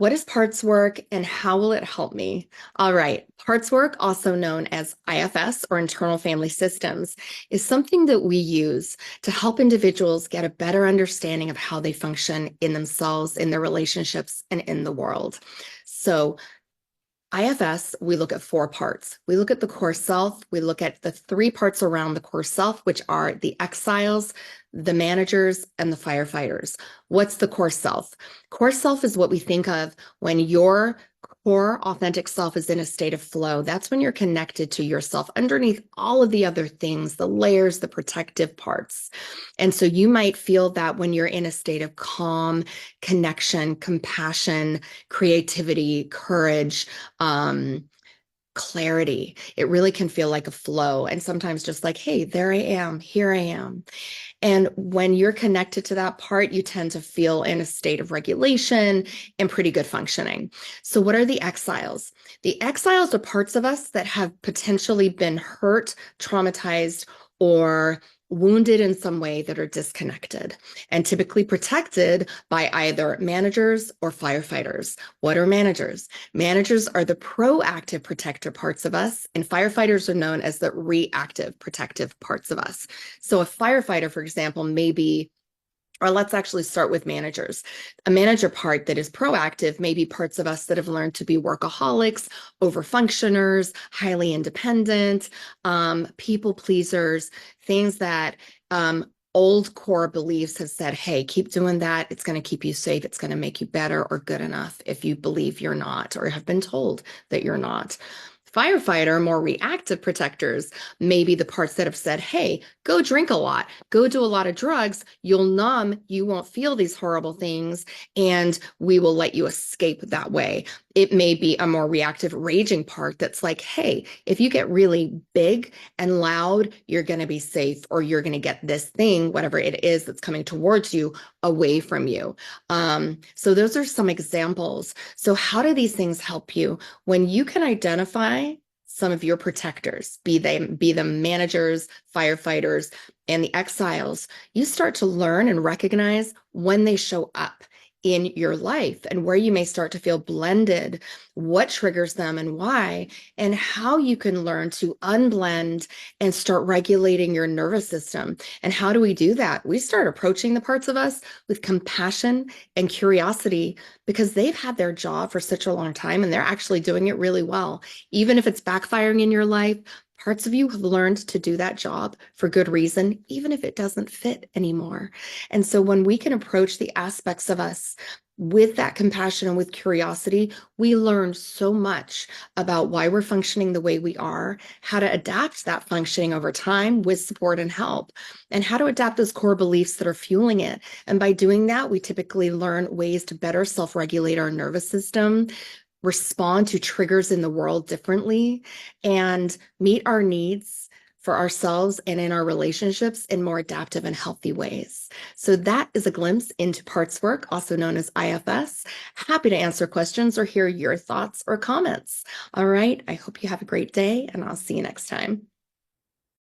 What is parts work and how will it help me? All right. Parts work, also known as IFS or internal family systems, is something that we use to help individuals get a better understanding of how they function in themselves, in their relationships, and in the world. So IFS, we look at four parts. We look at the core self. We look at the three parts around the core self, which are the exiles, the managers, and the firefighters. What's the core self? Core self is what we think of when your core authentic self is in a state of flow. That's when you're connected to yourself underneath all of the other things, the layers, the protective parts. And so you might feel that when you're in a state of calm, connection, compassion, creativity, courage, um, clarity. It really can feel like a flow. And sometimes just like, hey, there I am, here I am. And when you're connected to that part, you tend to feel in a state of regulation and pretty good functioning. So, what are the exiles? The exiles are parts of us that have potentially been hurt, traumatized, or wounded in some way that are disconnected and typically protected by either managers or firefighters. What are managers? Managers are the proactive protector parts of us, and firefighters are known as the reactive protective parts of us. So a firefighter, for example, may be, or let's actually start with managers. A manager part that is proactive may be parts of us that have learned to be workaholics, overfunctioners, highly independent, people pleasers, things that old core beliefs have said, hey, keep doing that. It's going to keep you safe. It's going to make you better or good enough if you believe you're not or have been told that you're not. Firefighter, more reactive protectors, maybe the parts that have said, hey, go drink a lot, go do a lot of drugs, you'll numb, you won't feel these horrible things, and we will let you escape that way. It may be a more reactive, raging part that's like, hey, if you get really big and loud, you're going to be safe, or you're going to get this thing, whatever it is that's coming towards you, away from you. So those are some examples. So how do these things help you? When you can identify some of your protectors, be them managers, firefighters, and the exiles, you start to learn and recognize when they show up in your life and where you may start to feel blended, what triggers them and why, and how you can learn to unblend and start regulating your nervous system. And how do we do that? We start approaching the parts of us with compassion and curiosity because they've had their job for such a long time and they're actually doing it really well. Even if it's backfiring in your life, parts of you have learned to do that job for good reason, even if it doesn't fit anymore. And so when we can approach the aspects of us with that compassion and with curiosity, we learn so much about why we're functioning the way we are, how to adapt that functioning over time with support and help, and how to adapt those core beliefs that are fueling it. And by doing that, we typically learn ways to better self-regulate our nervous system, respond to triggers in the world differently, and meet our needs for ourselves and in our relationships in more adaptive and healthy ways. So that is a glimpse into parts work, also known as IFS. Happy to answer questions or hear your thoughts or comments. All right, I hope you have a great day and I'll see you next time.